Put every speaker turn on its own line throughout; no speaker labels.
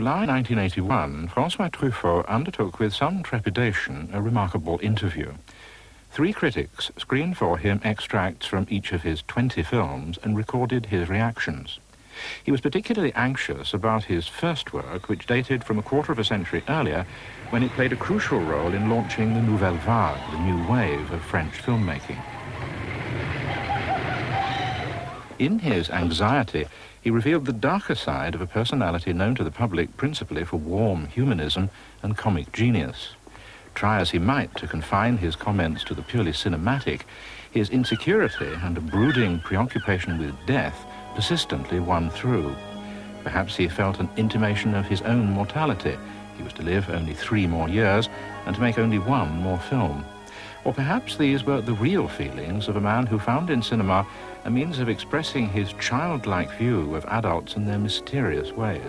July 1981, François Truffaut undertook with some trepidation a remarkable interview. 3 critics screened for him extracts from each of his 20 films and recorded his reactions. He was particularly anxious about his first work, which dated from a quarter of a century earlier, when it played a crucial role in launching the Nouvelle Vague, the new wave of French filmmaking. In his anxiety, he revealed the darker side of a personality known to the public principally for warm humanism and comic genius. Try as he might to confine his comments to the purely cinematic, his insecurity and a brooding preoccupation with death persistently won through. Perhaps he felt an intimation of his own mortality. He was to live only 3 more years and to make only 1 more film. Or perhaps these were the real feelings of a man who found in cinema a means of expressing his childlike view of adults and their mysterious ways.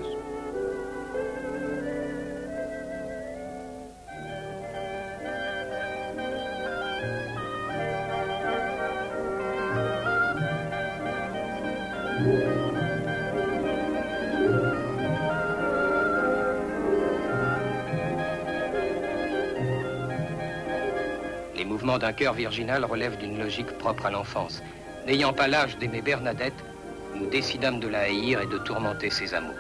Les mouvements d'un cœur virginal relèvent d'une logique propre à l'enfance. N'ayant pas l'âge d'aimer Bernadette, nous décidâmes de la haïr et de tourmenter ses amours.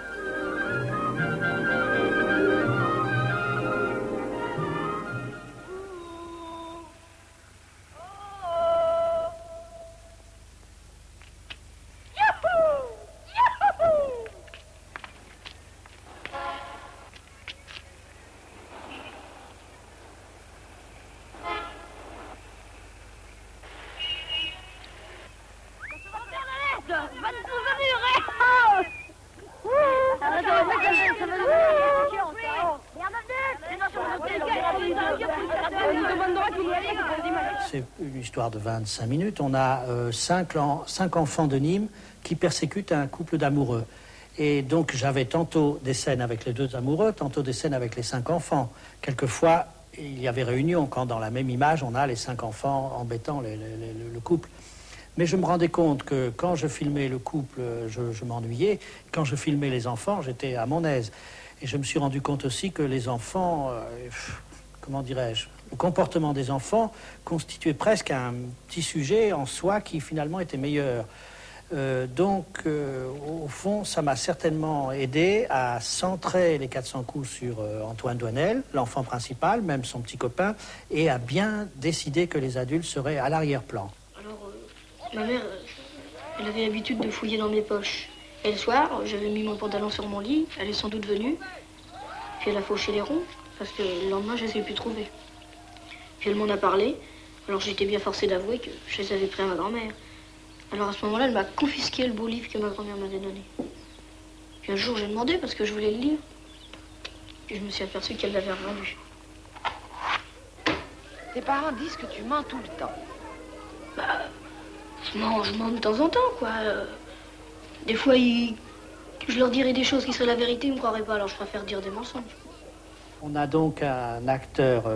C'est une histoire de 25 minutes. On a 5 enfants de Nîmes qui persécutent un couple d'amoureux. Et donc j'avais tantôt des scènes avec les 2 amoureux, tantôt des scènes avec les 5 enfants. Quelquefois, il y avait réunion quand dans la même image, on a les 5 enfants embêtant le couple. Mais je me rendais compte que quand je filmais le couple, je m'ennuyais. Quand je filmais les enfants, j'étais à mon aise. Et je me suis rendu compte aussi que les enfants, comment dirais-je, le comportement des enfants constituait presque un petit sujet en soi qui finalement était meilleur. Donc, au fond, ça m'a certainement aidé à centrer les 400 coups sur Antoine Doinel, l'enfant principal, même son petit copain, et à bien décider que les adultes seraient à l'arrière-plan.
Alors, ma mère, elle avait l'habitude de fouiller dans mes poches. Et le soir, j'avais mis mon pantalon sur mon lit, elle est sans doute venue, puis elle a fauché les ronds, parce que le lendemain, je ne les ai plus trouvés. Puis elle m'en a parlé, alors j'étais bien forcée d'avouer que je les avais pris à ma grand-mère. Alors à ce moment-là, elle m'a confisqué le beau livre que ma grand-mère m'avait donné. Puis un jour, j'ai demandé parce que je voulais le lire. Puis je me suis aperçue qu'elle l'avait revendu.
Tes parents disent que tu mens tout le temps.
Bah, je mens de temps en temps, quoi. Des fois, je leur dirais des choses qui seraient la vérité, ils ne me croiraient pas, alors je préfère dire des mensonges.
On a donc un acteur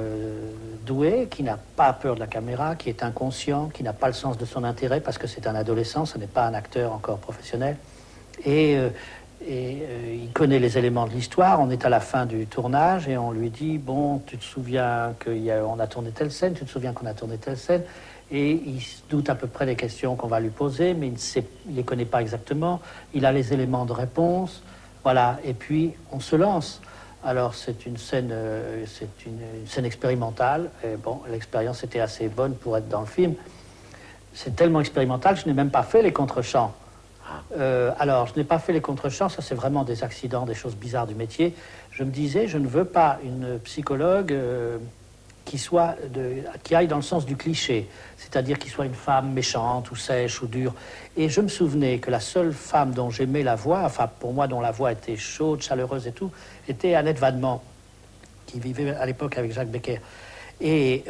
doué, qui n'a pas peur de la caméra, qui est inconscient, qui n'a pas le sens de son intérêt, parce que c'est un adolescent, ce n'est pas un acteur encore professionnel. Et il connaît les éléments de l'histoire. On est à la fin du tournage et on lui dit, bon, tu te souviens qu'on a tourné telle scène, tu te souviens qu'on a tourné telle scène. Et il se doute à peu près des questions qu'on va lui poser, mais il ne les connaît pas exactement. Il a les éléments de réponse. Voilà, et puis on se lance. Alors c'est une scène expérimentale. Et bon, l'expérience était assez bonne pour être dans le film. C'est tellement expérimental que je n'ai même pas fait les contre-champs. Alors, je n'ai pas fait les contre-champs, ça c'est vraiment des accidents, des choses bizarres du métier. Je me disais, je ne veux pas une psychologue qui aille dans le sens du cliché, c'est-à-dire qui soit une femme méchante ou sèche ou dure. Et je me souvenais que la seule femme dont j'aimais la voix, enfin pour moi dont la voix était chaude, chaleureuse et tout, était Annette Vadement, qui vivait à l'époque avec Jacques Becker. Et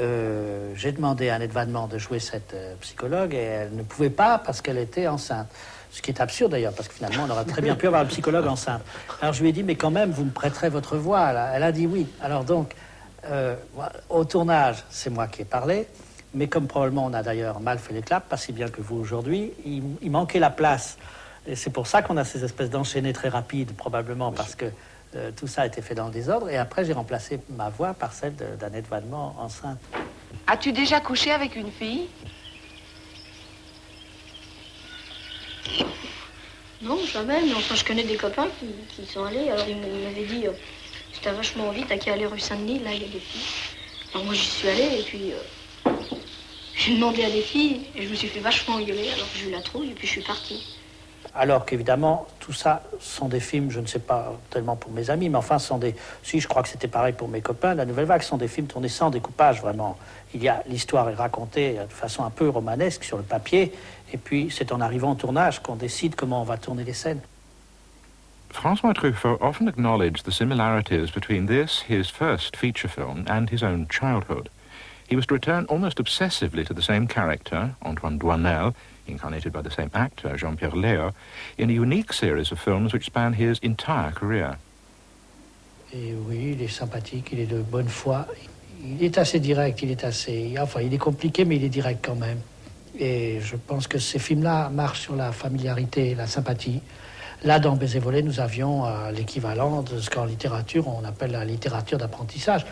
j'ai demandé à Annette Vadement de jouer cette psychologue et elle ne pouvait pas parce qu'elle était enceinte. Ce qui est absurde d'ailleurs, parce que finalement on aurait très bien pu avoir un psychologue enceinte. Alors je lui ai dit, mais quand même, vous me prêterez votre voix là. Elle a dit oui. Alors donc, au tournage, c'est moi qui ai parlé, mais comme probablement on a d'ailleurs mal fait les claps, pas si bien que vous aujourd'hui, il manquait la place. Et c'est pour ça qu'on a ces espèces d'enchaînés très rapides, probablement, parce que Tout ça a été fait dans le désordre. Et après, j'ai remplacé ma voix par celle d'Annette Valmont enceinte.
As-tu déjà couché avec une fille?
Non, jamais, mais enfin, je connais des copains qui sont allés. Alors, ils m'avaient dit, si t'as vachement envie, t'as qu'à aller rue Saint-Denis, là, il y a des filles. Alors, moi, j'y suis allée, et puis, j'ai demandé à des filles, et je me suis fait vachement engueuler, alors que j'ai eu la trouille, et puis je suis partie.
Alors qu'évidemment, tout ça sont des films, je ne sais pas tellement pour mes amis, mais enfin, sont des... Si, je crois que c'était pareil pour mes copains, La Nouvelle Vague, sont des films tournés sans découpage, vraiment. L'histoire est racontée de façon un peu romanesque sur le papier, et puis c'est en arrivant au tournage qu'on décide comment on va tourner les scènes.
François Truffaut often acknowledged the similarities between this, his first feature film, and his own childhood. He was to return almost obsessively to the same character, Antoine Doinel, incarnated by the same actor, Jean-Pierre Léaud, in a unique series of films which span his entire career.
Et oui, il est sympathique, il est de bonne foi. Il est assez direct, il est compliqué, mais il est direct quand même. Et je pense que ces films-là marchent sur la familiarité et la sympathie. Là, dans Baiser volé, nous avions l'équivalent de ce qu'en littérature, on appelle la littérature d'apprentissage.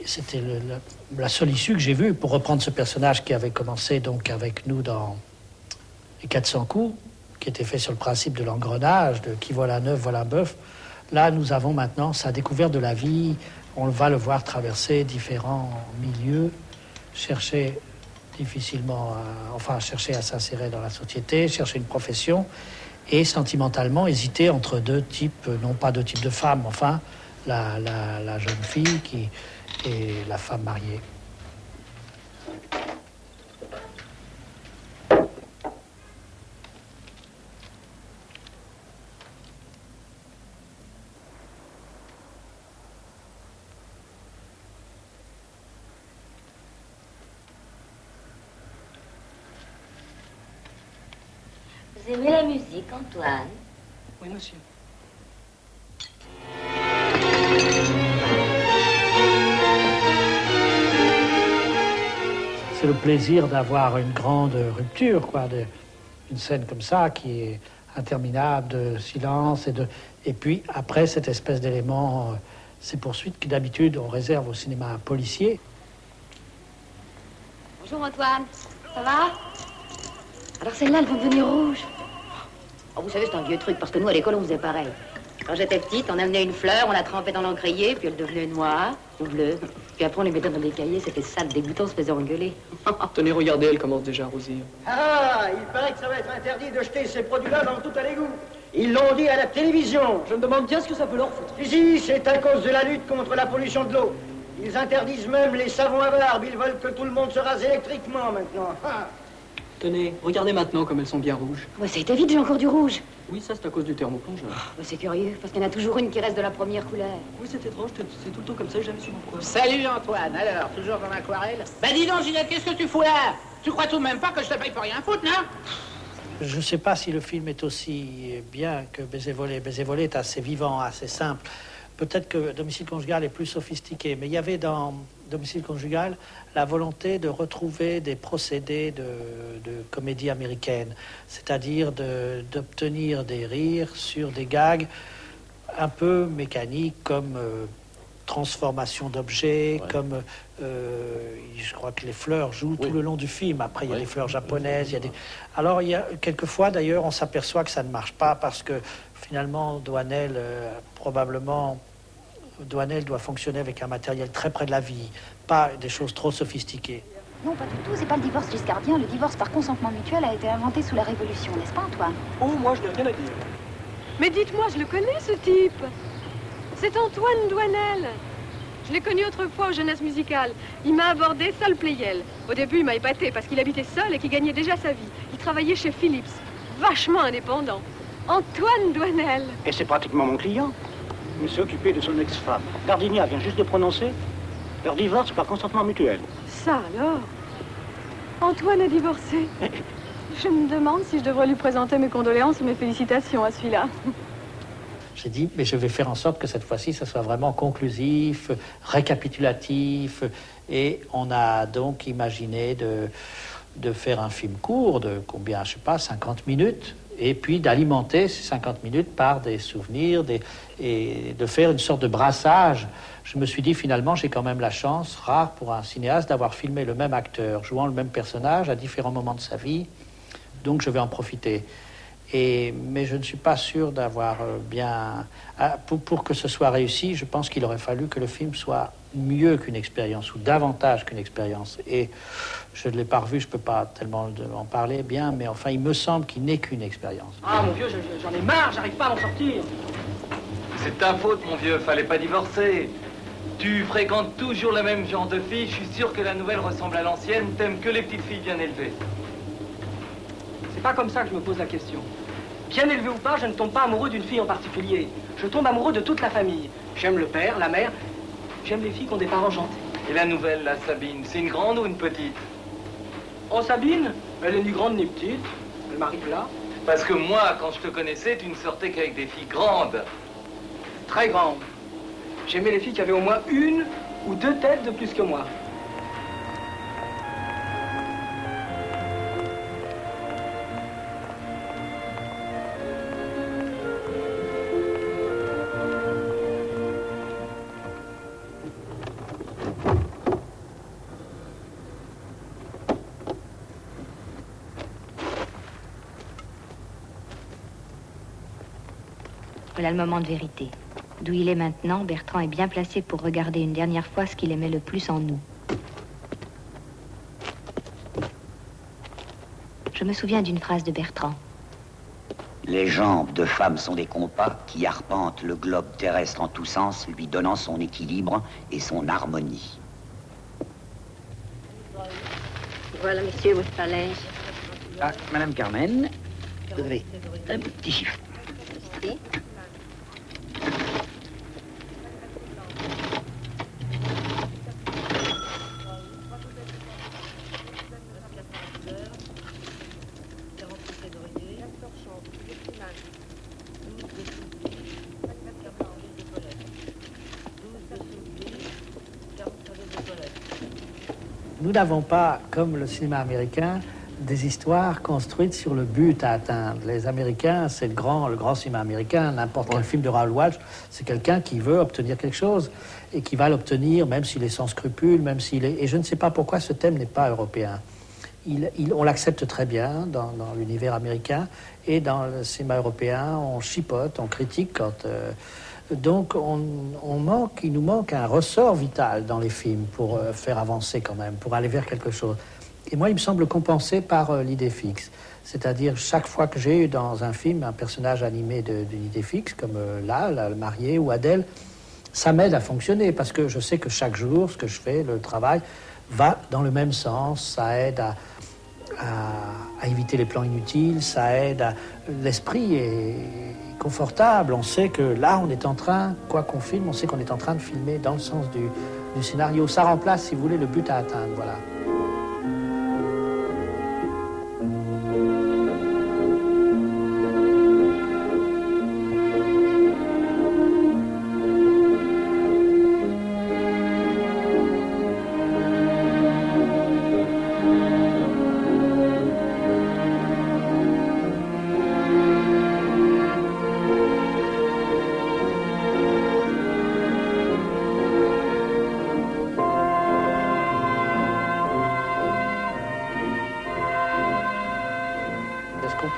C'était la seule issue que j'ai vue pour reprendre ce personnage qui avait commencé donc avec nous dans Les 400 coups, qui était fait sur le principe de l'engrenage, de qui voilà neuf, voilà bœuf. Là, nous avons maintenant sa découverte de la vie. On va le voir traverser différents milieux, chercher à s'insérer dans la société, chercher une profession et sentimentalement hésiter entre deux types, non pas deux types de femmes, enfin, la jeune fille et la femme mariée.
Vous aimez la musique, Antoine?
Oui, monsieur.
C'est le plaisir d'avoir une grande rupture, une scène comme ça qui est interminable, de silence et puis après cette espèce d'élément, ces poursuites que d'habitude on réserve au cinéma policier.
Bonjour Antoine, ça va? Alors celles-là, elles vont devenir rouges. Oh, vous savez, c'est un vieux truc, parce que nous, à l'école, on faisait pareil. Quand j'étais petite, on amenait une fleur, on la trempait dans l'encrier, puis elle devenait noire ou bleue. Puis après, on les mettait dans des cahiers, c'était sale, dégoûtant, on se faisait engueuler.
Tenez, regardez, elle commence déjà à rosir.
Ah, il paraît que ça va être interdit de jeter ces produits-là dans tout à l'égout. Ils l'ont dit à la télévision.
Je me demande bien ce que ça peut leur foutre.
Si, c'est à cause de la lutte contre la pollution de l'eau. Ils interdisent même les savons à barbe. Ils veulent que tout le monde se rase électriquement maintenant. Ah.
Tenez, regardez maintenant comme elles sont bien rouges.
Ouais, ça a été vite, j'ai encore du rouge.
Oui, ça c'est à cause du thermoplongeur.
Ouais, c'est curieux, parce qu'il y en a toujours une qui reste de la première couleur.
Oui, c'est étrange, c'est tout le temps comme ça, j'ai jamais su pourquoi.
Salut Antoine, alors, toujours dans l'aquarelle? Ben dis donc Ginette, qu'est-ce que tu fous là? Tu crois tout de même pas que je te paye pour rien foutre, non?
Je ne sais pas si le film est aussi bien que Baiser volé. Baiser volé est assez vivant, assez simple. Peut-être que Domicile conjugal est plus sophistiqué, mais il y avait dans Domicile conjugal la volonté de retrouver des procédés de comédie américaine, c'est-à-dire d'obtenir des rires sur des gags un peu mécaniques comme transformation d'objets, comme je crois que les fleurs jouent tout le long du film. Après, il y a des fleurs japonaises, il y a des... Alors, il y a quelquefois, d'ailleurs, on s'aperçoit que ça ne marche pas parce que finalement, Doinel, Doinel doit fonctionner avec un matériel très près de la vie, pas des choses trop sophistiquées.
Non, pas du tout, c'est pas le divorce giscardien. Le divorce par consentement mutuel a été inventé sous la Révolution, n'est-ce pas, Antoine?
Oh, moi je n'ai rien à dire.
Mais dites-moi, je le connais, ce type. C'est Antoine Doinel. Je l'ai connu autrefois aux Jeunesses musicales. Il m'a abordé, ça le playel. Au début, il m'a épaté parce qu'il habitait seul et qu'il gagnait déjà sa vie. Il travaillait chez Philips, vachement indépendant. Antoine Doinel.
Et c'est pratiquement mon client. Il s'est occupé de son ex-femme. Gardinier vient juste de prononcer leur divorce par consentement mutuel.
Ça alors? Antoine a divorcé. Je me demande si je devrais lui présenter mes condoléances et mes félicitations à celui-là.
J'ai dit, mais je vais faire en sorte que cette fois-ci, ça soit vraiment conclusif, récapitulatif. Et on a donc imaginé de faire un film court de combien, je sais pas, 50 minutes. Et puis d'alimenter ces 50 minutes par des souvenirs et de faire une sorte de brassage. Je me suis dit, finalement, j'ai quand même la chance, rare pour un cinéaste, d'avoir filmé le même acteur, jouant le même personnage à différents moments de sa vie. Donc je vais en profiter. Mais je ne suis pas sûr d'avoir bien... Pour que ce soit réussi, je pense qu'il aurait fallu que le film soit mieux qu'une expérience, ou davantage qu'une expérience. Et je ne l'ai pas revu, je ne peux pas tellement en parler bien, mais enfin, il me semble qu'il n'est qu'une expérience.
Ah, mon vieux, j'en ai marre, j'arrive pas à m'en sortir.
C'est ta faute, mon vieux, fallait pas divorcer. Tu fréquentes toujours le même genre de filles, je suis sûr que la nouvelle ressemble à l'ancienne, t'aimes que les petites filles bien élevées.
C'est pas comme ça que je me pose la question. Bien élevé ou pas, je ne tombe pas amoureux d'une fille en particulier. Je tombe amoureux de toute la famille. J'aime le père, la mère, j'aime les filles qui ont des parents gentils.
Et la nouvelle, la Sabine, c'est une grande ou une petite?
Oh, Sabine, elle est ni grande ni petite. Elle m'arrive là.
Parce que moi, quand je te connaissais, tu ne sortais qu'avec des filles grandes.
Très grandes. J'aimais les filles qui avaient au moins une ou deux têtes de plus que moi.
Voilà le moment de vérité. D'où il est maintenant, Bertrand est bien placé pour regarder une dernière fois ce qu'il aimait le plus en nous. Je me souviens d'une phrase de Bertrand.
Les jambes de femme sont des compas qui arpentent le globe terrestre en tous sens, lui donnant son équilibre et son harmonie.
Voilà, messieurs, votre palais.
Ah, Madame Carmen, vous avez un petit chiffre.
Merci.
Nous n'avons pas, comme le cinéma américain, des histoires construites sur le but à atteindre. Les Américains, c'est le grand cinéma américain, n'importe quel film de Raoul Walsh, c'est quelqu'un qui veut obtenir quelque chose et qui va l'obtenir même s'il est sans scrupules, même s'il est... Et je ne sais pas pourquoi ce thème n'est pas européen. On l'accepte très bien dans l'univers américain et dans le cinéma européen, on chipote, on critique quand... Donc il nous manque un ressort vital dans les films pour faire avancer quand même, pour aller vers quelque chose. Et moi, il me semble compensé par l'idée fixe. C'est-à-dire, chaque fois que j'ai eu dans un film un personnage animé d'une idée fixe, comme là, le marié ou Adèle, ça m'aide à fonctionner parce que je sais que chaque jour, ce que je fais, le travail, va dans le même sens. Ça aide à éviter les plans inutiles, ça aide à... L'esprit est confortable. On sait que là, on est en train, quoi qu'on filme, on sait qu'on est en train de filmer dans le sens du scénario. Ça remplace, si vous voulez, le but à atteindre, voilà.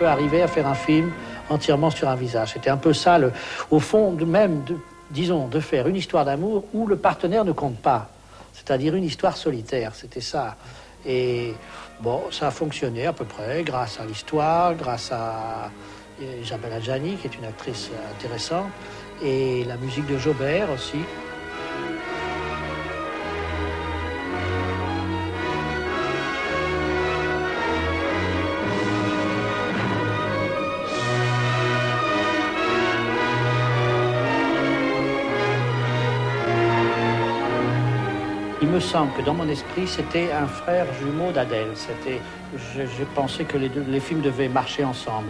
Arriver à faire un film entièrement sur un visage. C'était un peu ça, au fond, disons, de faire une histoire d'amour où le partenaire ne compte pas. C'est-à-dire une histoire solitaire, c'était ça. Et bon, ça a fonctionné à peu près grâce à l'histoire, grâce à Isabelle Adjani, qui est une actrice intéressante, et la musique de Jobert aussi. Il me semble que dans mon esprit, c'était un frère jumeau d'Adèle. Je pensais que les films devaient marcher ensemble.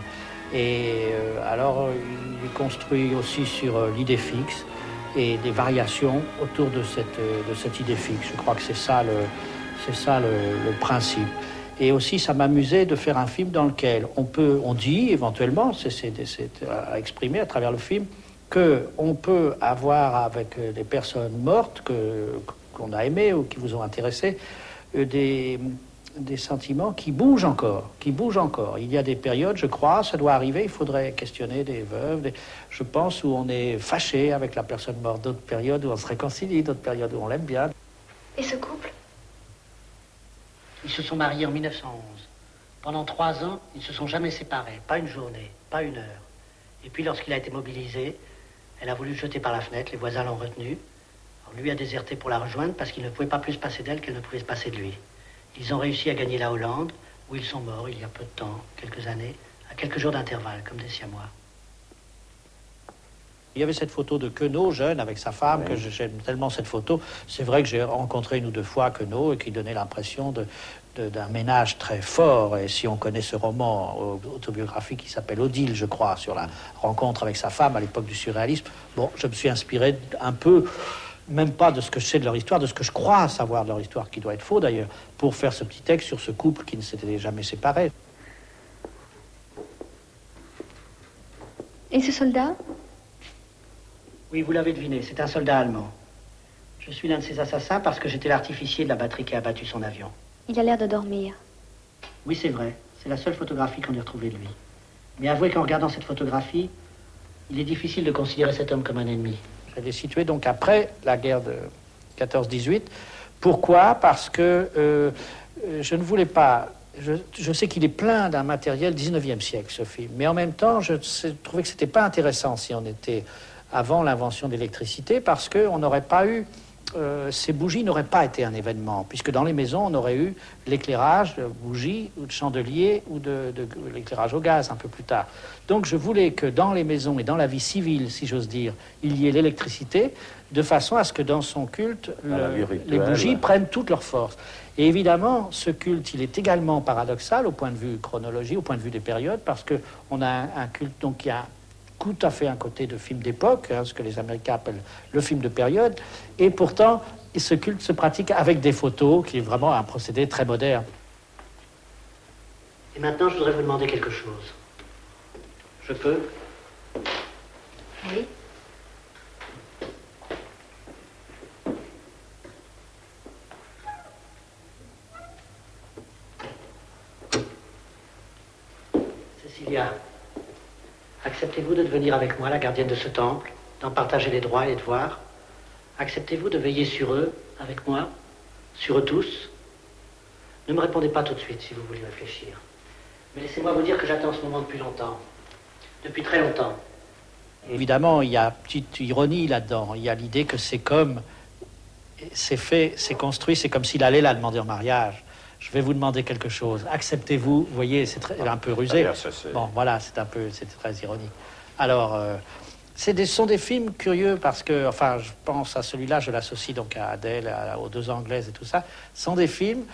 Et alors, il est construit aussi sur l'idée fixe et des variations autour de cette idée fixe. Je crois que c'est ça le principe. Et aussi, ça m'amusait de faire un film dans lequel on dit éventuellement, c'est à exprimer à travers le film, qu'on peut avoir avec des personnes mortes qu'on a aimées ou qui vous ont intéressé, des sentiments qui bougent encore, Il y a des périodes, je crois, ça doit arriver, il faudrait questionner des veuves, je pense, où on est fâché avec la personne morte, d'autres périodes où on se réconcilie, d'autres périodes où on l'aime bien.
Et ce couple?
Ils se sont mariés en 1911. Pendant 3 ans, ils ne se sont jamais séparés, pas une journée, pas une heure. Et puis lorsqu'il a été mobilisé, elle a voulu le jeter par la fenêtre, les voisins l'ont retenu. Alors, lui a déserté pour la rejoindre parce qu'il ne pouvait pas plus se passer d'elle qu'elle ne pouvait se passer de lui. Ils ont réussi à gagner la Hollande, où ils sont morts il y a peu de temps, quelques années, à quelques jours d'intervalle, comme des Siamois. Il y avait cette photo de Queneau, jeune, avec sa femme, que j'aime tellement cette photo. C'est vrai que j'ai rencontré 1 ou 2 fois Queneau et qui donnait l'impression d'un ménage très fort. Et si on connaît ce roman autobiographique qui s'appelle Odile, je crois, sur la rencontre avec sa femme à l'époque du surréalisme, bon, je me suis inspiré un peu, même pas de ce que je sais de leur histoire, de ce que je crois savoir de leur histoire, qui doit être faux d'ailleurs, pour faire ce petit texte sur ce couple qui ne s'était jamais séparé.
Et ce soldat?
Oui, vous l'avez deviné, c'est un soldat allemand. Je suis l'un de ses assassins parce que j'étais l'artificier de la batterie qui a abattu son avion.
Il a l'air de dormir.
Oui, c'est vrai. C'est la seule photographie qu'on ait retrouvée de lui. Mais avouez qu'en regardant cette photographie, il est difficile de considérer cet homme comme un ennemi. Je l'ai situé donc après la guerre de 14-18. Pourquoi? Parce que je ne voulais pas... Je sais qu'il est plein d'un matériel 19e siècle, ce film. Mais en même temps, je trouvais que c'était pas intéressant si on était avant l'invention de l'électricité, parce qu'on n'aurait pas eu... ces bougies n'auraient pas été un événement, puisque dans les maisons, on aurait eu l'éclairage de bougies ou de chandeliers ou de l'éclairage au gaz un peu plus tard. Donc je voulais que dans les maisons et dans la vie civile, si j'ose dire, il y ait l'électricité, de façon à ce que dans son culte, les bougies prennent toute leur force. Et évidemment, ce culte, il est également paradoxal au point de vue chronologie, au point de vue des périodes, parce qu'on a un culte donc, qui a tout à fait un côté de film d'époque, ce que les Américains appellent le film de période, et pourtant, ce culte se pratique avec des photos, qui est vraiment un procédé très moderne. Et maintenant, je voudrais vous demander quelque chose. Je peux?
Oui.
Cécilia, acceptez-vous de devenir avec moi la gardienne de ce temple, d'en partager les droits et les devoirs? Acceptez-vous de veiller sur eux, avec moi, sur eux tous? Ne me répondez pas tout de suite si vous voulez réfléchir. Mais laissez-moi vous dire que j'attends ce moment depuis longtemps. Depuis très longtemps. Évidemment, il y a une petite ironie là-dedans. Il y a l'idée que c'est comme... C'est fait, c'est construit, c'est comme s'il allait la demander en mariage. Je vais vous demander quelque chose. Acceptez-vous? Vous voyez, c'est un peu rusé. Bon, voilà, c'est très ironique. Alors, ce sont des films curieux parce que, enfin, je pense à celui-là, je l'associe donc à Adèle, aux 2 Anglaises et tout ça. Ce sont des films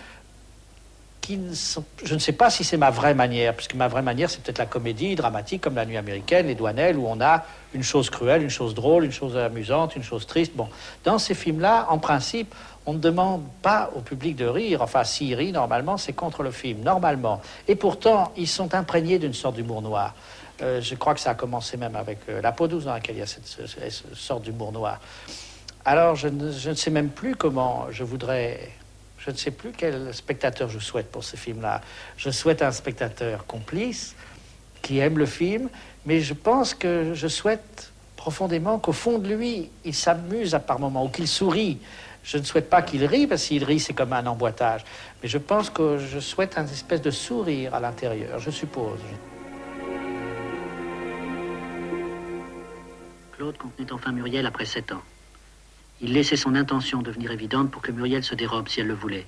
qui ne sont... Je ne sais pas si c'est ma vraie manière, puisque ma vraie manière, c'est peut-être la comédie dramatique comme La Nuit américaine, Les Douanelles, où on a une chose cruelle, une chose drôle, une chose amusante, une chose triste. Bon, dans ces films-là, en principe, on ne demande pas au public de rire. Enfin, s'il rit, normalement, c'est contre le film, normalement. Et pourtant, ils sont imprégnés d'une sorte d'humour noir. Je crois que ça a commencé même avec La peau douce, dans laquelle il y a cette sorte d'humour noir. Alors, je ne sais même plus comment je voudrais... Je ne sais plus quel spectateur je souhaite pour ce film-là. Je souhaite un spectateur complice, qui aime le film, mais je pense que je souhaite profondément qu'au fond de lui, il s'amuse à par moments, ou qu'il sourit. Je ne souhaite pas qu'il rit, parce que s'il rit, c'est comme un emboîtage. Mais je pense que je souhaite une espèce de sourire à l'intérieur, je suppose. Claude contenait enfin Muriel après 7 ans. Il laissait son intention devenir évidente pour que Muriel se dérobe si elle le voulait.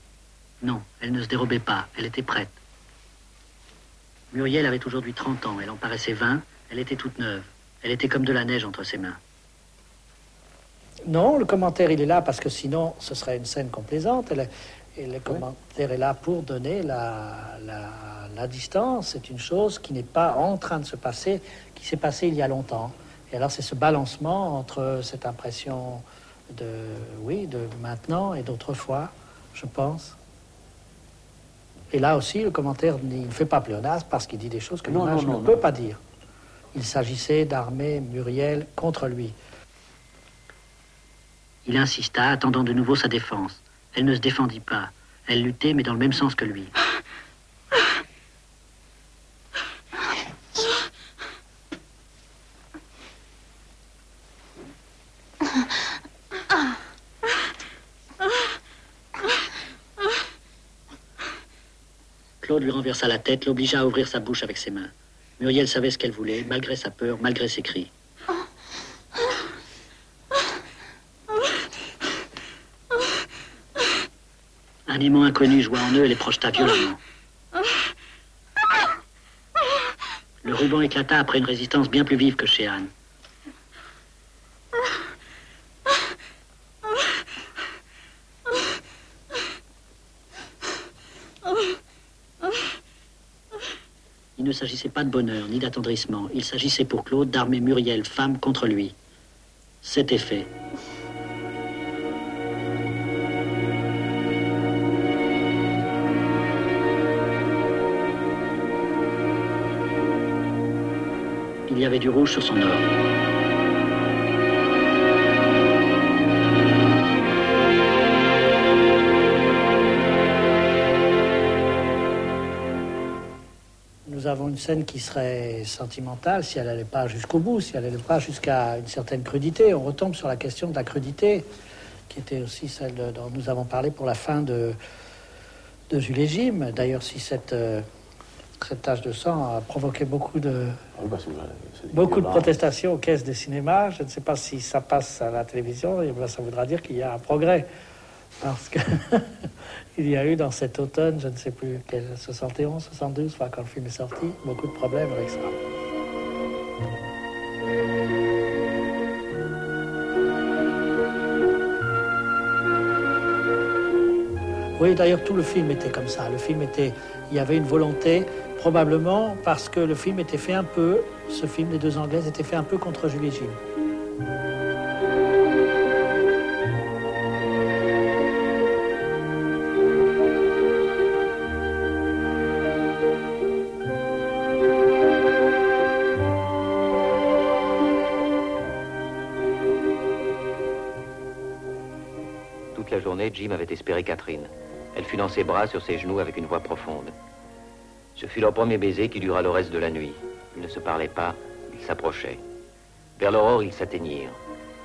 Non, elle ne se dérobait pas, elle était prête. Muriel avait aujourd'hui 30 ans, elle en paraissait 20, elle était toute neuve. Elle était comme de la neige entre ses mains. Non, le commentaire, il est là parce que sinon, ce serait une scène complaisante. Et le commentaire est là pour donner la distance. C'est une chose qui n'est pas en train de se passer, qui s'est passée il y a longtemps. Et alors, c'est ce balancement entre cette impression de maintenant et d'autrefois, je pense. Et là aussi, le commentaire, il ne fait pas pléonasme parce qu'il dit des choses que l'image ne peut pas dire. Il s'agissait d'armer Muriel contre lui.
Il insista, attendant de nouveau sa défense. Elle ne se défendit pas. Elle luttait, mais dans le même sens que lui. Claude lui renversa la tête, l'obligea à ouvrir sa bouche avec ses mains. Muriel savait ce qu'elle voulait, malgré sa peur, malgré ses cris. Un aimant inconnu joua en eux et les projeta violemment. Le ruban éclata après une résistance bien plus vive que chez Anne. Il ne s'agissait pas de bonheur ni d'attendrissement. Il s'agissait pour Claude d'armer Muriel, femme, contre lui. C'était fait. Il y avait du rouge sur son or.
Nous avons une scène qui serait sentimentale si elle n'allait pas jusqu'au bout, si elle n'allait pas jusqu'à une certaine crudité. On retombe sur la question de la crudité, qui était aussi celle dont nous avons parlé pour la fin de Jules et Jim. D'ailleurs, si cette tache de sang a provoqué beaucoup de protestations aux caisses des cinémas, je ne sais pas si ça passe à la télévision, et ça voudra dire qu'il y a un progrès. Parce que il y a eu dans cet automne, je ne sais plus, 71, 72, quand le film est sorti, beaucoup de problèmes avec ça. Oui, d'ailleurs, tout le film était comme ça. Il y avait une volonté, probablement parce que le film était fait un peu, ce film, Les Deux Anglaises, était fait un peu contre Jules et Jim.
Toute la journée, Jim avait espéré Catherine. Elle fut dans ses bras, sur ses genoux, avec une voix profonde. Ce fut leur premier baiser qui dura le reste de la nuit. Ils ne se parlaient pas, ils s'approchaient. Vers l'aurore, ils s'atteignirent.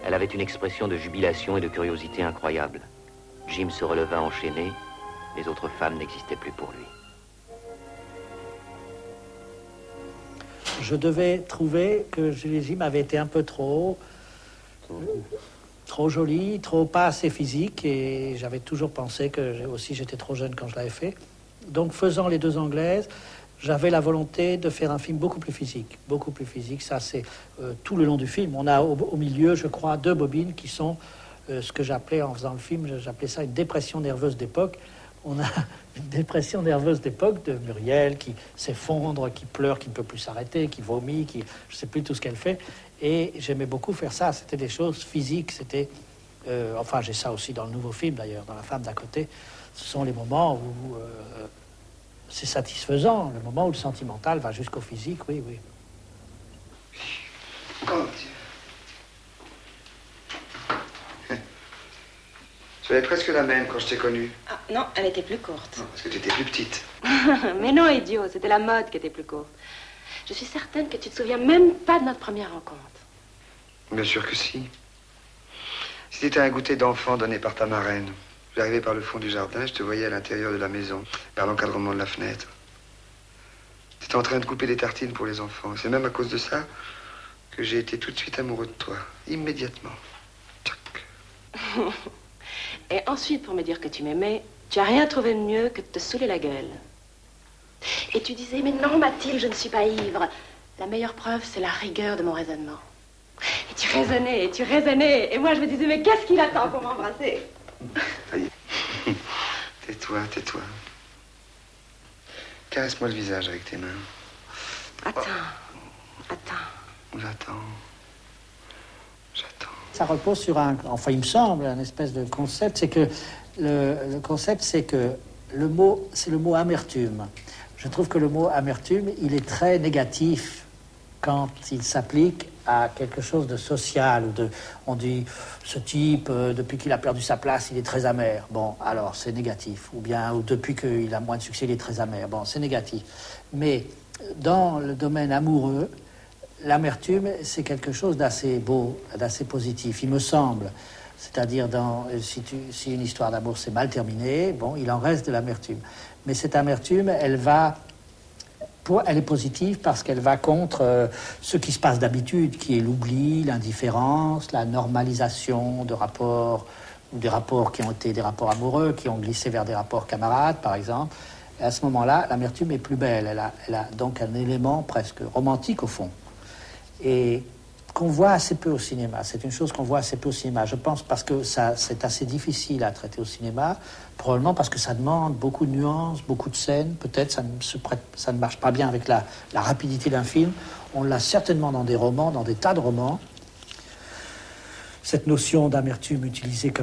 Elle avait une expression de jubilation et de curiosité incroyable. Jim se releva enchaîné. Les autres femmes n'existaient plus pour lui.
Je devais trouver que Jules et Jim avait été un peu trop joli, pas assez physique, et j'avais toujours pensé que j'étais trop jeune quand je l'avais fait. Donc, faisant Les Deux Anglaises, j'avais la volonté de faire un film beaucoup plus physique. Beaucoup plus physique, ça c'est tout le long du film. On a au milieu, je crois, 2 bobines qui sont ce que j'appelais, en faisant le film, j'appelais ça une dépression nerveuse d'époque. On a une dépression nerveuse d'époque de Muriel qui s'effondre, qui pleure, qui ne peut plus s'arrêter, qui vomit, je ne sais plus tout ce qu'elle fait. Et j'aimais beaucoup faire ça. C'était des choses physiques. C'était, enfin, j'ai ça aussi dans le nouveau film d'ailleurs, dans La femme d'à côté. Ce sont les moments où c'est satisfaisant, le moment où le sentimental va jusqu'au physique, oui, oui.
Oh Dieu. Tu avais presque la même quand je t'ai connue.
Ah, non, elle était plus courte.
Non, parce que tu étais plus petite.
Mais non, idiot, c'était la mode qui était plus courte. Je suis certaine que tu te souviens même pas de notre première rencontre.
Bien sûr que si. C'était un goûter d'enfant donné par ta marraine. J'arrivais par le fond du jardin, je te voyais à l'intérieur de la maison, par l'encadrement de la fenêtre. Tu étais en train de couper des tartines pour les enfants. C'est même à cause de ça que j'ai été tout de suite amoureux de toi. Immédiatement. Tchac.
Et ensuite, pour me dire que tu m'aimais, tu n'as rien trouvé de mieux que de te saouler la gueule. Et tu disais, mais non, Mathilde, je ne suis pas ivre. La meilleure preuve, c'est la rigueur de mon raisonnement. Et tu raisonnais, et moi je me disais, mais qu'est-ce qu'il attend pour m'embrasser?
Tais-toi, tais-toi. Caresse-moi le visage avec tes mains.
Attends.
J'attends.
Ça repose sur un, enfin il me semble, un espèce de concept, c'est que le concept, c'est que c'est le mot amertume. Je trouve que le mot amertume, il est très négatif quand il s'applique à quelque chose de social. On dit, ce type, depuis qu'il a perdu sa place, il est très amer. Bon, alors, c'est négatif. Ou depuis qu'il a moins de succès, il est très amer. Bon, c'est négatif. Mais dans le domaine amoureux, l'amertume, c'est quelque chose d'assez beau, d'assez positif, il me semble. C'est-à-dire, si une histoire d'amour s'est mal terminée, bon, il en reste de l'amertume. Mais cette amertume, elle est positive parce qu'elle va contre ce qui se passe d'habitude, qui est l'oubli, l'indifférence, la normalisation de rapports, ou des rapports qui ont été des rapports amoureux, qui ont glissé vers des rapports camarades, par exemple. Et à ce moment-là, l'amertume est plus belle. Elle a donc un élément presque romantique, au fond. Et qu'on voit assez peu au cinéma. C'est une chose qu'on voit assez peu au cinéma. Je pense parce que c'est assez difficile à traiter au cinéma, probablement parce que ça demande beaucoup de nuances, beaucoup de scènes. Peut-être ça ne marche pas bien avec la rapidité d'un film. On l'a certainement dans des romans, dans des tas de romans. Cette notion d'amertume utilisée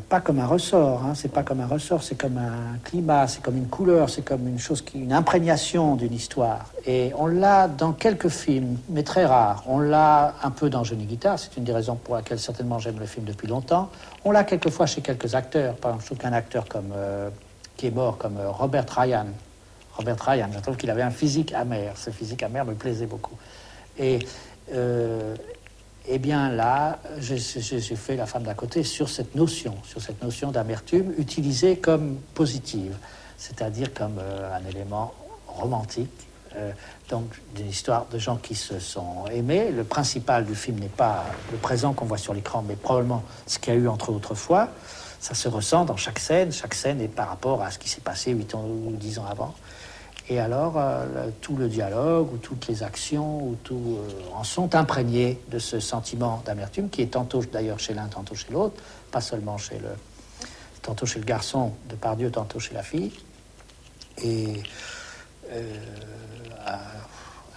pas comme un ressort, hein, c'est pas comme un ressort, c'est comme un climat, c'est comme une couleur, c'est comme une imprégnation d'une histoire. Et on l'a dans quelques films, mais très rare. On l'a un peu dans Johnny Guitar, c'est une des raisons pour laquelle certainement j'aime le film depuis longtemps. On l'a quelquefois chez quelques acteurs, par exemple, je trouve qu'un acteur qui est mort, comme Robert Ryan, je trouve qu'il avait un physique amer. Ce physique amer me plaisait beaucoup. Eh bien là, j'ai fait La femme d'à côté sur cette notion d'amertume utilisée comme positive, c'est-à-dire comme un élément romantique, donc d'une histoire de gens qui se sont aimés. Le principal du film n'est pas le présent qu'on voit sur l'écran, mais probablement ce qu'il y a eu entre autrefois. Ça se ressent dans chaque scène est par rapport à ce qui s'est passé 8 ans ou 10 ans avant. Et alors, tout le dialogue, ou toutes les actions, en sont imprégnés de ce sentiment d'amertume, qui est tantôt d'ailleurs chez l'un, tantôt chez l'autre, pas seulement tantôt chez le garçon, Depardieu, tantôt chez la fille, et à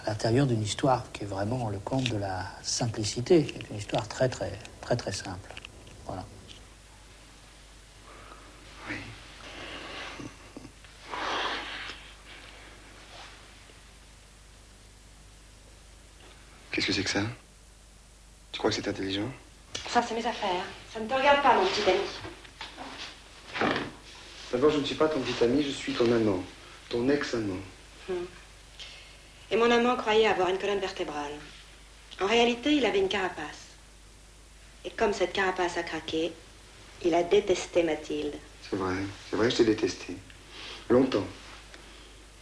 l'intérieur d'une histoire qui est vraiment le conte de la simplicité, qui est une histoire très, très, très, très simple. Voilà.
Oui. Qu'est-ce que c'est que ça? Tu crois que c'est intelligent?
Ça, c'est mes affaires. Ça ne te regarde pas, mon petit ami.
D'abord, je ne suis pas ton petit ami, je suis ton amant. Ton ex-amant.
Et mon amant croyait avoir une colonne vertébrale. En réalité, il avait une carapace. Et comme cette carapace a craqué, il a détesté Mathilde.
C'est vrai, je t'ai détesté. Longtemps.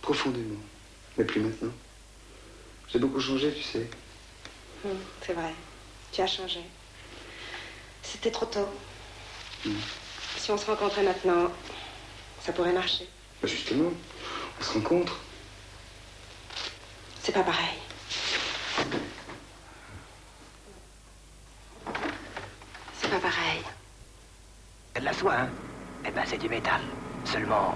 Profondément. Mais plus maintenant. J'ai beaucoup changé, tu sais.
C'est vrai, tu as changé. C'était trop tôt. Si on se rencontrait maintenant, ça pourrait marcher.
Bah justement, on se rencontre.
C'est pas pareil. C'est pas pareil.
C'est de la soie, hein? Eh ben, c'est du métal. Seulement,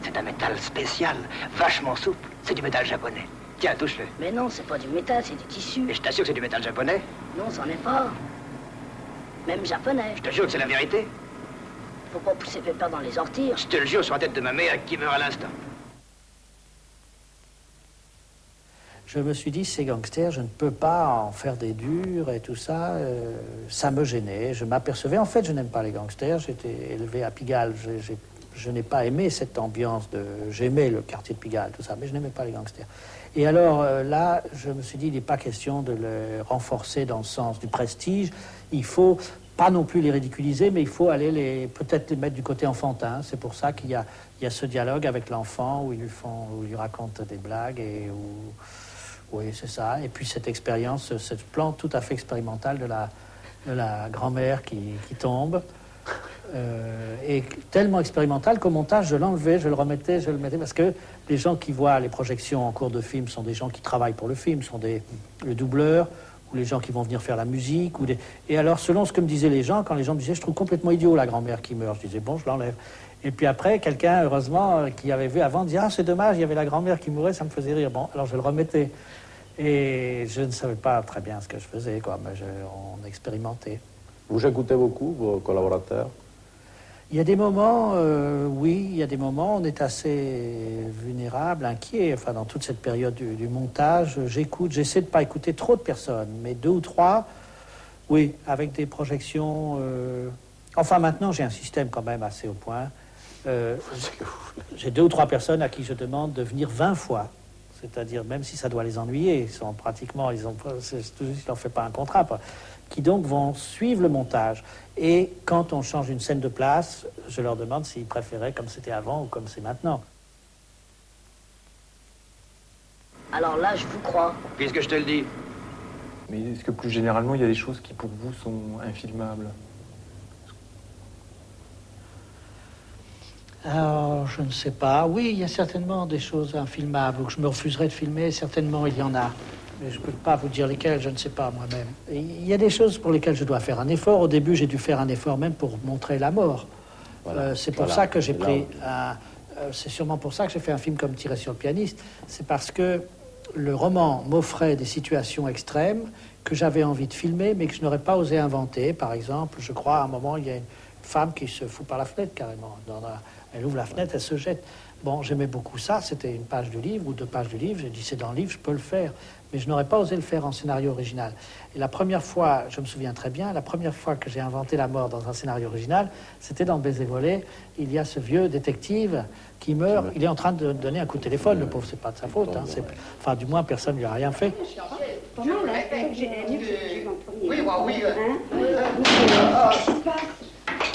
c'est un métal spécial, vachement souple. C'est du métal japonais. Tiens, touche-le.
Mais non, c'est pas du métal, c'est du tissu.
Et je t'assure que c'est du métal japonais.
Non, c'en est pas. Même japonais.
Je te jure que c'est la vérité.
Faut pas pousser Pépère dans les orties.
Je te le jure sur la tête de ma mère qui meurt à l'instant.
Je me suis dit, ces gangsters, je ne peux pas en faire des durs et tout ça. Ça me gênait. Je m'apercevais, en fait, je n'aime pas les gangsters. J'étais élevé à Pigalle. Je n'ai pas aimé cette ambiance J'aimais le quartier de Pigalle, tout ça, mais je n'aimais pas les gangsters. Et alors là, je me suis dit, il n'est pas question de les renforcer dans le sens du prestige. Il faut pas non plus les ridiculiser, mais il faut aller peut-être les mettre du côté enfantin. C'est pour ça qu'il y a ce dialogue avec l'enfant où ils lui racontent des blagues oui, c'est ça. Et puis cette expérience, ce plan tout à fait expérimental de la grand-mère qui tombe. Et tellement expérimental qu'au montage, je l'enlevais, je le mettais, parce que les gens qui voient les projections en cours de film sont des gens qui travaillent pour le film, sont le doubleur, ou les gens qui vont venir faire la musique. Et alors, selon ce que me disaient les gens, quand les gens me disaient, je trouve complètement idiot la grand-mère qui meurt, je disais, bon, je l'enlève. Et puis après, quelqu'un, heureusement, qui avait vu avant, disait, ah, c'est dommage, il y avait la grand-mère qui mourait, ça me faisait rire. Bon, alors je le remettais. Et je ne savais pas très bien ce que je faisais, quoi, mais on expérimentait.
Vous écoutez beaucoup vos collaborateurs?
Il y a des moments, oui, il il y a des moments où on est assez vulnérable, inquiet. Enfin, dans toute cette période du montage, j'essaie de ne pas écouter trop de personnes, mais 2 ou 3, oui, avec des projections. Enfin, maintenant, j'ai un système quand même assez au point. J'ai 2 ou 3 personnes à qui je demande de venir 20 fois. C'est-à-dire, même si ça doit les ennuyer, ils sont pratiquement, ils n'en fait pas un contrat, qui donc vont suivre le montage. Et quand on change une scène de place, je leur demande s'ils préféraient comme c'était avant ou comme c'est maintenant.
Alors là, je vous crois.
Puisque je te le dis.
Mais est-ce que plus généralement, il y a des choses qui pour vous sont infilmables?
Alors, je ne sais pas. Oui, il y a certainement des choses infilmables que je me refuserais de filmer. Certainement, il y en a. Mais je ne peux pas vous dire lesquelles, je ne sais pas moi-même. Il y a des choses pour lesquelles je dois faire un effort. Au début, j'ai dû faire un effort même pour montrer la mort. Voilà. C'est pour ça que j'ai pris c'est sûrement pour ça que j'ai fait un film comme Tirer sur le pianiste. C'est parce que le roman m'offrait des situations extrêmes que j'avais envie de filmer, mais que je n'aurais pas osé inventer. Par exemple, je crois, à un moment, il y a une femme qui se fout par la fenêtre, carrément. Elle ouvre la fenêtre, elle se jette. Bon, j'aimais beaucoup ça. C'était une page du livre ou 2 pages du livre. J'ai dit, c'est dans le livre, je peux le faire. Mais je n'aurais pas osé le faire en scénario original. Et la première fois, je me souviens très bien, la première fois que j'ai inventé la mort dans un scénario original, c'était dans Baiser volé. Il y a ce vieux détective qui meurt. Il est en train de donner un coup de téléphone. Le pauvre, c'est pas de sa faute. Hein. Enfin, du moins, personne ne lui a rien fait.
Comment là? Oui, moi, oui. Qu'est-ce qui se passe?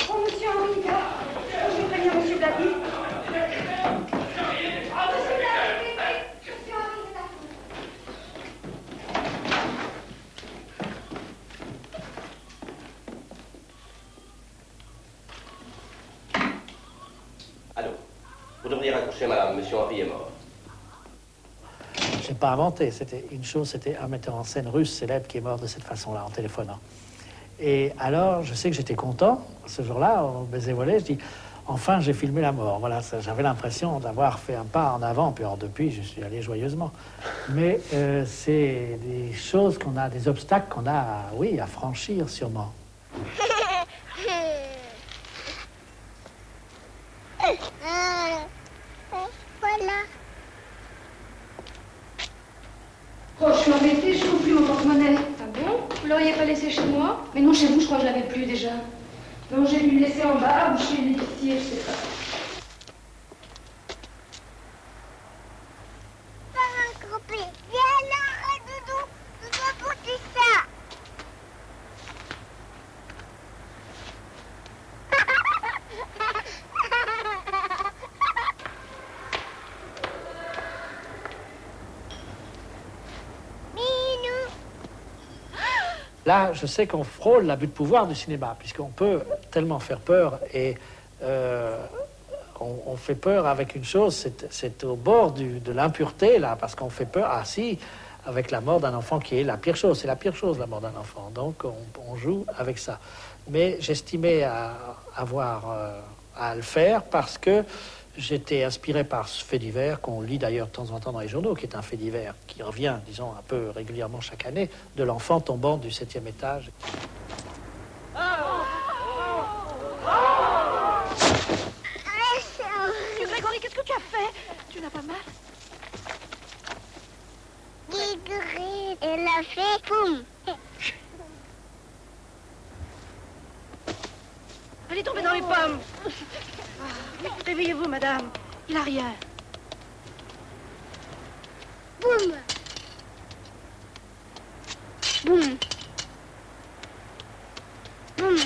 Oh, monsieur Henri, là. Je vais prévenir monsieur Blady.
Allô, vous devriez raccrocher, madame. Monsieur Henri est mort.
Je n'ai pas inventé. C'était une chose, c'était un metteur en scène russe célèbre qui est mort de cette façon-là, en téléphonant. Et alors, je sais que j'étais content, ce jour-là, au Baiser volé, je dis, enfin, j'ai filmé la mort. Voilà, j'avais l'impression d'avoir fait un pas en avant, puis alors, depuis, je suis allé joyeusement. Mais c'est des choses qu'on a, des obstacles qu'on a, oui, à franchir, sûrement.
Voilà.
Oh, je suis embêtée, je trouve plus mon porte-monnaie. Ah bon? Vous l'auriez pas laissé chez moi? Mais non, chez vous, je crois que je l'avais plus déjà. Non, j'ai dû le laisser en bas ou chez l'épicier, je sais pas.
Viens là, Doudou. Tu dois porter ça.
Là, je sais qu'on frôle l'abus de pouvoir du cinéma, puisqu'on peut tellement faire peur, et on fait peur avec une chose, c'est au bord de l'impureté, là, parce qu'on fait peur, ah si, avec la mort d'un enfant qui est la pire chose, c'est la pire chose, la mort d'un enfant, donc on joue avec ça. Mais j'estimais avoir à le faire parce que j'étais inspiré par ce fait divers qu'on lit d'ailleurs de temps en temps dans les journaux, qui est un fait divers qui revient, disons, un peu régulièrement chaque année, de l'enfant tombant du 7e étage.
Grégory, qu'est-ce que tu as fait? Tu n'as pas mal? Grégory, elle a fait poum. Elle est tombée dans les pommes. Réveillez-vous, madame. Il a rien. Boum. Boum. Boum.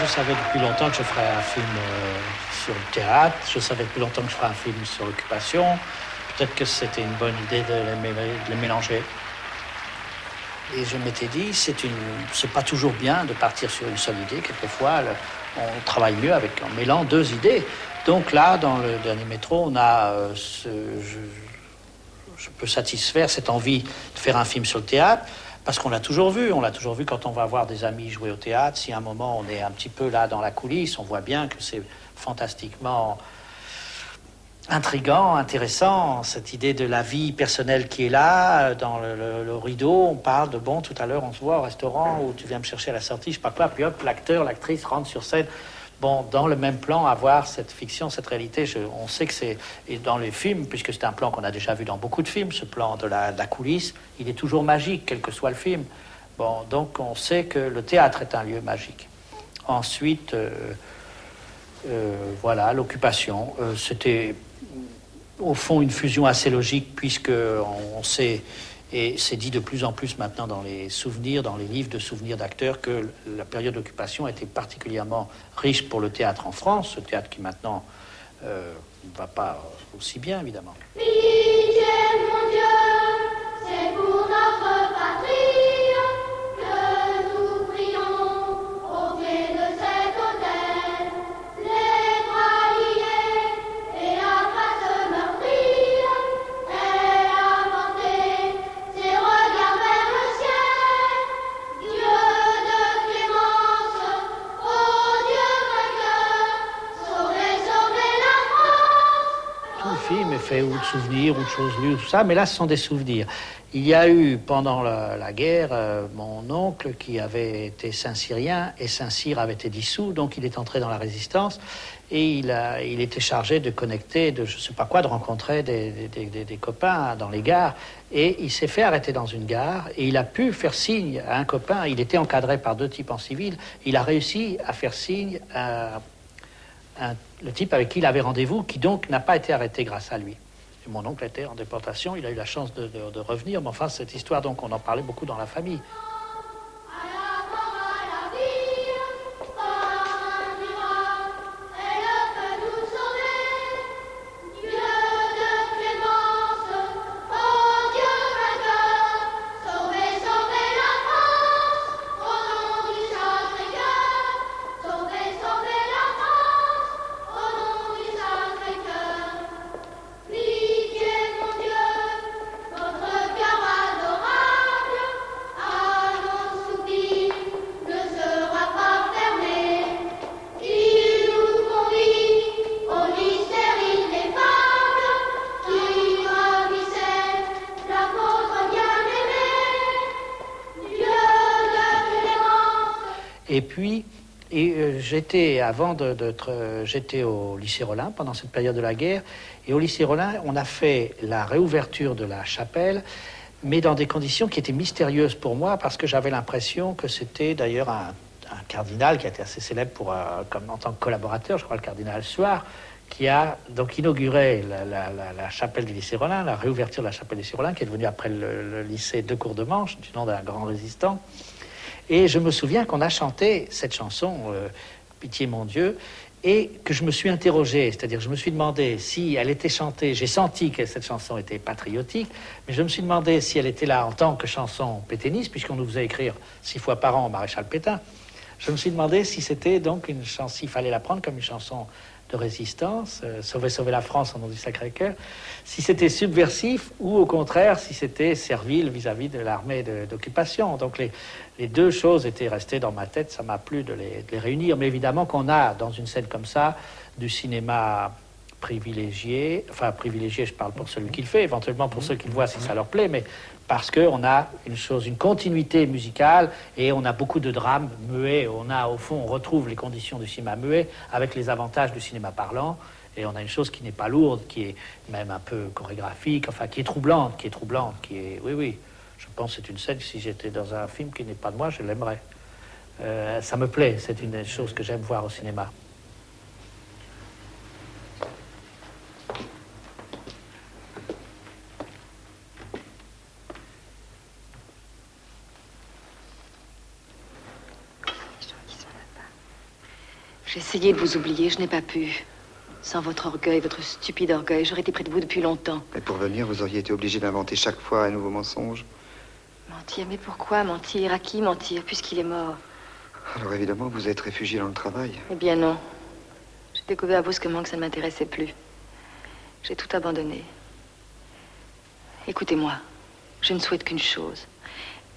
Je savais depuis longtemps que je ferais un film sur le théâtre. Je savais depuis longtemps que je ferais un film sur l'occupation. Peut-être que c'était une bonne idée de les mélanger. Et je m'étais dit, c'est pas toujours bien de partir sur une seule idée. Quelquefois, on travaille mieux en mêlant 2 idées. Donc là, dans le dernier métro, on a je peux satisfaire cette envie de faire un film sur le théâtre, Parce qu'on l'a toujours vu quand on va voir des amis jouer au théâtre. Si à un moment on est un petit peu là dans la coulisse, on voit bien que c'est fantastiquement intriguant, intéressant, cette idée de la vie personnelle qui est là, dans le rideau, on parle de, bon, tout à l'heure on se voit au restaurant où tu viens me chercher à la sortie, je sais pas quoi, puis hop, l'acteur, l'actrice rentre sur scène. Bon, dans le même plan, avoir cette fiction, cette réalité, on sait que c'est... Et dans les films, puisque c'est un plan qu'on a déjà vu dans beaucoup de films, ce plan de la coulisse, il est toujours magique, quel que soit le film. Bon, donc on sait que le théâtre est un lieu magique. Ensuite, voilà, l'occupation. C'était, au fond, une fusion assez logique, puisque on sait... Et c'est dit de plus en plus maintenant dans les souvenirs, dans les livres de souvenirs d'acteurs, que la période d'occupation a été particulièrement riche pour le théâtre en France, ce théâtre qui maintenant ne va pas aussi bien, évidemment.
Pitié, mon Dieu, c'est pour notre patrie que nous prions au pied de cet autel, les bras liés et la face meurtrie.
Film est fait ou de souvenirs ou de choses lues, tout ça, mais là ce sont des souvenirs. Il y a eu pendant la guerre mon oncle qui avait été Saint-Cyrien et Saint-Cyr avait été dissous, donc il est entré dans la résistance et il était chargé de connecter, de je sais pas quoi, de rencontrer des copains dans les gares et il s'est fait arrêter dans une gare et il a pu faire signe à un copain, il était encadré par 2 types en civil, il a réussi à faire signe à le type avec qui il avait rendez-vous, qui donc n'a pas été arrêté grâce à lui. Et mon oncle était en déportation, il a eu la chance de revenir, mais enfin, cette histoire, donc, on en parlait beaucoup dans la famille. Et puis, j'étais au lycée Rollin pendant cette période de la guerre. Et au lycée Rollin, on a fait la réouverture de la chapelle, mais dans des conditions qui étaient mystérieuses pour moi, parce que j'avais l'impression que c'était d'ailleurs un cardinal qui a été assez célèbre en tant que collaborateur, je crois le cardinal Suard, qui a donc inauguré la chapelle du lycée Rollin, la réouverture de la chapelle du lycée Rollin, qui est devenue après le lycée de Courdemanche, du nom d'un grand résistant. Et je me souviens qu'on a chanté cette chanson, Pitié mon Dieu, et que je me suis interrogé, c'est-à-dire je me suis demandé si elle était chantée, j'ai senti que cette chanson était patriotique, mais je me suis demandé si elle était là en tant que chanson pétainiste, puisqu'on nous faisait écrire 6 fois par an au maréchal Pétain. Je me suis demandé si c'était donc une chanson, s'il fallait la prendre comme une chanson de résistance, sauver, sauver la France au nom du Sacré-Cœur, si c'était subversif ou au contraire si c'était servile vis-à-vis de l'armée d'occupation. Donc les 2 choses étaient restées dans ma tête, ça m'a plu de les réunir, mais évidemment qu'on a dans une scène comme ça du cinéma privilégié, enfin privilégié je parle pour celui qui le fait, éventuellement pour ceux qui le voient si ça leur plaît, mais parce qu'on a une continuité musicale et on a beaucoup de drames muets. Au fond, on retrouve les conditions du cinéma muet avec les avantages du cinéma parlant. Et on a une chose qui n'est pas lourde, qui est même un peu chorégraphique, enfin qui est troublante, oui. Je pense que c'est une scène, si j'étais dans un film qui n'est pas de moi, je l'aimerais. Ça me plaît, c'est une chose que j'aime voir au cinéma.
J'ai essayé de vous oublier, je n'ai pas pu. Sans votre orgueil, votre stupide orgueil, j'aurais été près de vous depuis longtemps.
Mais pour venir, vous auriez été obligé d'inventer chaque fois un nouveau mensonge.
Mentir, mais pourquoi mentir? À qui mentir, puisqu'il est mort?
Alors évidemment, vous êtes réfugié dans le travail.
Eh bien non. J'ai découvert brusquement que ça ne m'intéressait plus. J'ai tout abandonné. Écoutez-moi, je ne souhaite qu'une chose.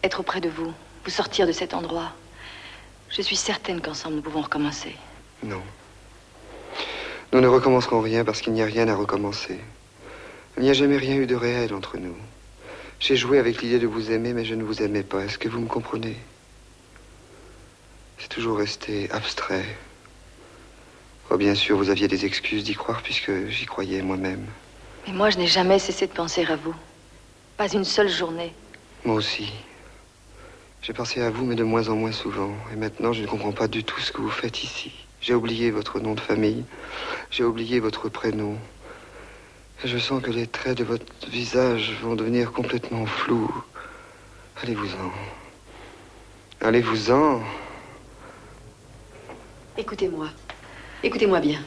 être auprès de vous, vous sortir de cet endroit. Je suis certaine qu'ensemble nous pouvons recommencer.
Non. Nous ne recommencerons rien parce qu'il n'y a rien à recommencer. Il n'y a jamais rien eu de réel entre nous. J'ai joué avec l'idée de vous aimer, mais je ne vous aimais pas. Est-ce que vous me comprenez? C'est toujours resté abstrait. Oh, bien sûr, vous aviez des excuses d'y croire puisque j'y croyais moi-même.
Mais moi, je n'ai jamais cessé de penser à vous. Pas une seule journée.
Moi aussi. J'ai pensé à vous, mais de moins en moins souvent. Et maintenant, je ne comprends pas du tout ce que vous faites ici. J'ai oublié votre nom de famille. J'ai oublié votre prénom. Et je sens que les traits de votre visage vont devenir complètement flous. Allez-vous-en. Allez-vous-en.
Écoutez-moi. Écoutez-moi bien.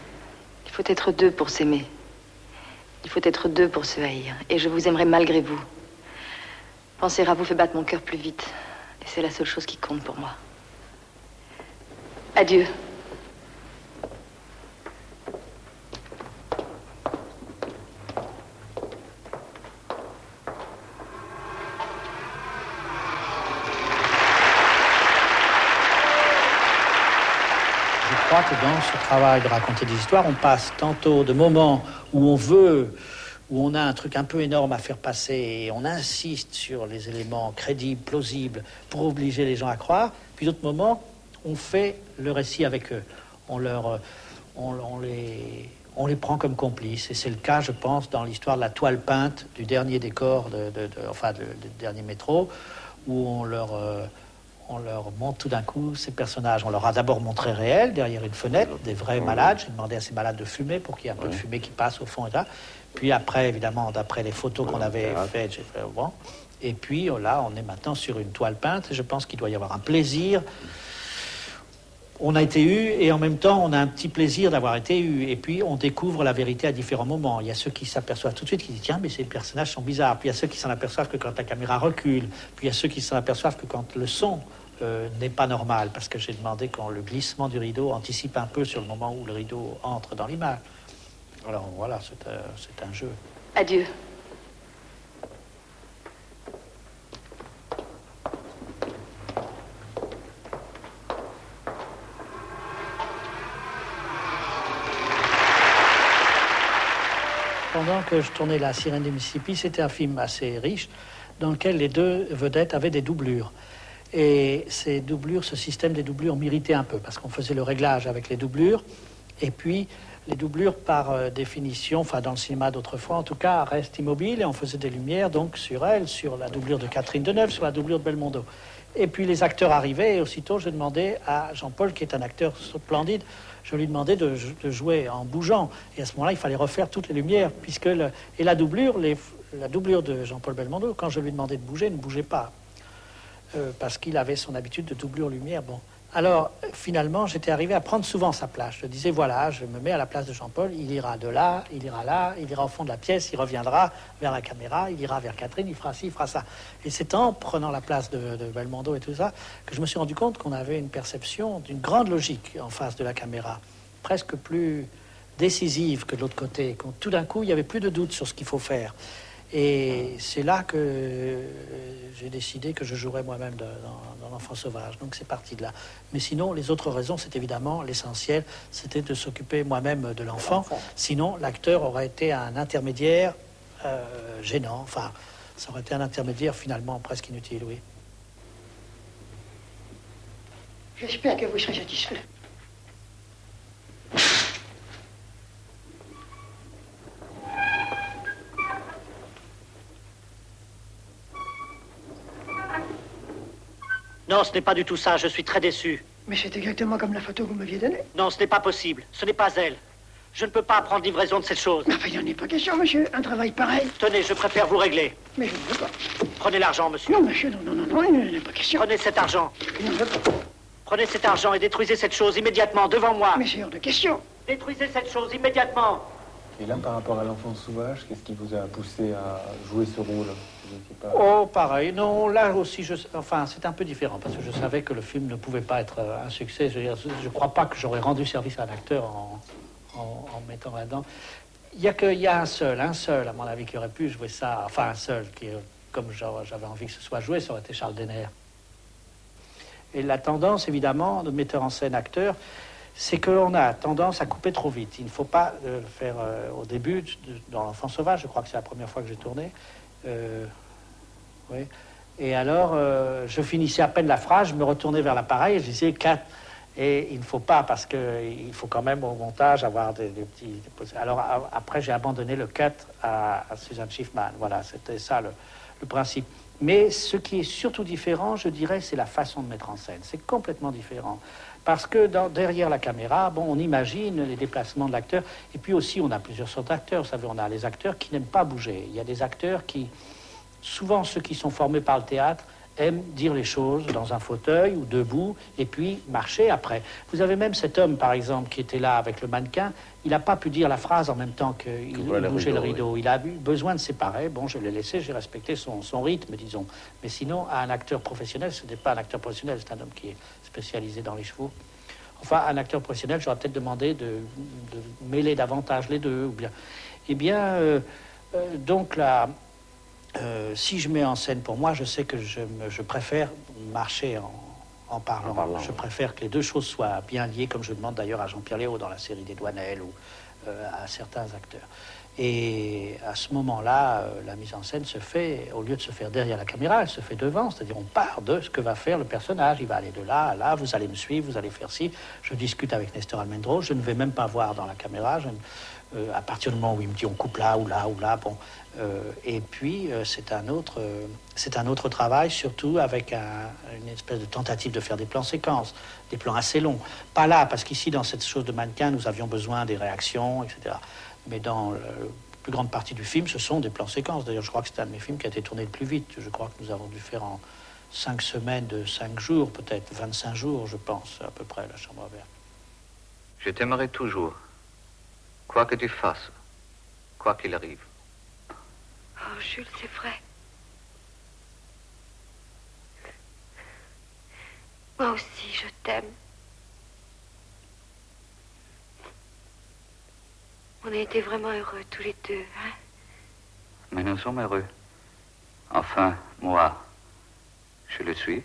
Il faut être deux pour s'aimer. Il faut être deux pour se haïr. Et je vous aimerai malgré vous. Penser à vous fait battre mon cœur plus vite. Et c'est la seule chose qui compte pour moi. Adieu.
Je crois que dans ce travail de raconter des histoires, on passe tantôt de moments où on veut, où on a un truc un peu énorme à faire passer et on insiste sur les éléments crédibles, plausibles, pour obliger les gens à croire, puis d'autres moments, on fait le récit avec eux. On les prend comme complices. Et c'est le cas, je pense, dans l'histoire de la toile peinte du dernier décor, du dernier métro, où on leur montre tout d'un coup ces personnages. On leur a d'abord montré réels, derrière une fenêtre, des vrais malades. J'ai demandé à ces malades de fumer pour qu'il y ait un peu de fumée qui passe au fond et là. Puis après, évidemment, d'après les photos qu'on avait faites, j'ai fait bon. Et puis là, on est maintenant sur une toile peinte. Et je pense qu'il doit y avoir un plaisir. On a été eu et en même temps, on a un petit plaisir d'avoir été eu. Et puis, on découvre la vérité à différents moments. Il y a ceux qui s'aperçoivent tout de suite, qui disent tiens, mais ces personnages sont bizarres. Puis il y a ceux qui s'en aperçoivent que quand la caméra recule. Puis il y a ceux qui s'en aperçoivent que quand le son n'est pas normal, parce que j'ai demandé quand le glissement du rideau anticipe un peu sur le moment où le rideau entre dans l'image. Alors voilà, c'est un jeu.
Adieu.
Pendant que je tournais La Sirène du Mississippi, c'était un film assez riche dans lequel les deux vedettes avaient des doublures. Et ces doublures, ce système des doublures m'irritait un peu parce qu'on faisait le réglage avec les doublures et puis les doublures par définition, enfin dans le cinéma d'autrefois en tout cas, restent immobiles et on faisait des lumières donc sur elle, sur la doublure de Catherine Deneuve, sur la doublure de Belmondo. Et puis les acteurs arrivaient et aussitôt je demandais à Jean-Paul, qui est un acteur splendide, je lui demandais de jouer en bougeant. Et à ce moment-là, il fallait refaire toutes les lumières puisque la doublure de Jean-Paul Belmondo, quand je lui demandais de bouger, ne bougeait pas. Parce qu'il avait son habitude de doublure lumière. Bon. Alors, finalement, j'étais arrivé à prendre souvent sa place. Je disais, voilà, je me mets à la place de Jean-Paul, il ira de là, il ira au fond de la pièce, il reviendra vers la caméra, il ira vers Catherine, il fera ci, il fera ça. Et c'est en prenant la place de Belmondo et tout ça que je me suis rendu compte qu'on avait une perception d'une grande logique en face de la caméra, presque plus décisive que de l'autre côté. Tout d'un coup, il n'y avait plus de doute sur ce qu'il faut faire. Et c'est là que j'ai décidé que je jouerais moi-même dans L'Enfant sauvage. Donc c'est parti de là. Mais sinon, les autres raisons, c'est évidemment l'essentiel, c'était de s'occuper moi-même de l'enfant. Sinon, l'acteur aurait été un intermédiaire gênant. Enfin, ça aurait été un intermédiaire finalement presque inutile, oui.
J'espère que vous serez satisfait.
Non, ce n'est pas du tout ça, je suis très déçu.
Mais c'est exactement comme la photo que vous m'aviez donnée.
Non, ce n'est pas possible, ce n'est pas elle. Je ne peux pas prendre livraison de cette chose.
Enfin, il n'y en est pas question, monsieur. Un travail pareil.
Tenez, je préfère vous régler.
Mais je ne veux pas.
Prenez l'argent, monsieur.
Non, monsieur, non, il n'en est pas question.
Prenez cet argent.
Je n'en veux pas.
Prenez cet argent et détruisez cette chose immédiatement, devant moi.
Mais c'est hors de question.
Détruisez cette chose immédiatement.
Et là, par rapport à L'Enfant sauvage, qu'est-ce qui vous a poussé à jouer ce rôle?
Oh, pareil. Non, là aussi, enfin, c'est un peu différent, parce que je savais que le film ne pouvait pas être un succès. Je ne crois pas que j'aurais rendu service à un acteur en mettant là-dedans. Il y a un seul, à mon avis, qui aurait pu jouer ça, enfin, un seul, qui est comme j'avais envie que ce soit joué, ça aurait été Charles Denner. Et la tendance, évidemment, de metteur en scène acteur, c'est qu'on a tendance à couper trop vite. Il ne faut pas le faire au début, dans L'Enfant sauvage, je crois que c'est la première fois que j'ai tourné. Oui. Et alors, je finissais à peine la phrase, je me retournais vers l'appareil et je disais 4. Et il ne faut pas, parce qu'il faut quand même au montage avoir des petits... Alors après, j'ai abandonné le 4 à Suzanne Schiffman. Voilà, c'était ça le principe. Mais ce qui est surtout différent, je dirais, c'est la façon de mettre en scène. C'est complètement différent. Parce que derrière la caméra, bon, on imagine les déplacements de l'acteur. Et puis aussi, on a plusieurs sortes d'acteurs. Vous savez, on a les acteurs qui n'aiment pas bouger. Il y a des acteurs qui, souvent ceux qui sont formés par le théâtre, aiment dire les choses dans un fauteuil ou debout et puis marcher après. Vous avez même cet homme, par exemple, qui était là avec le mannequin. Il n'a pas pu dire la phrase en même temps qu'il bougeait le rideau. Oui. Il a eu besoin de séparer. Bon, je l'ai laissé, j'ai respecté son rythme, disons. Mais sinon, un acteur professionnel, ce n'est pas un acteur professionnel, c'est un homme qui est spécialisé dans les chevaux. Enfin, un acteur professionnel, j'aurais peut-être demandé de mêler davantage les deux. Ou bien. Eh bien, donc là... si je mets en scène pour moi, je sais que je préfère marcher en parlant. Je préfère que les deux choses soient bien liées, comme je demande d'ailleurs à Jean-Pierre Léaud dans la série des Douanel ou à certains acteurs. Et à ce moment-là, la mise en scène se fait, au lieu de se faire derrière la caméra, elle se fait devant. C'est-à-dire on part de ce que va faire le personnage. Il va aller de là à là, vous allez me suivre, vous allez faire ci. Je discute avec Nestor Almendros, je ne vais même pas voir dans la caméra. À partir du moment où il me dit on coupe là ou là ou là, bon... et puis, c'est un autre travail, surtout avec une espèce de tentative de faire des plans séquences, des plans assez longs. Pas là, parce qu'ici, dans cette chose de mannequin, nous avions besoin des réactions, etc. Mais dans la plus grande partie du film, ce sont des plans séquences. D'ailleurs, je crois que c'est un de mes films qui a été tourné le plus vite. Je crois que nous avons dû faire en 5 semaines de 5 jours, peut-être 25 jours, je pense, à peu près, La Chambre verte.
Je t'aimerai toujours, quoi que tu fasses, quoi qu'il arrive.
Oh, Jules, c'est vrai. Moi aussi, je t'aime. On a été vraiment heureux, tous les deux, hein?
Mais nous sommes heureux. Enfin, moi, je le suis.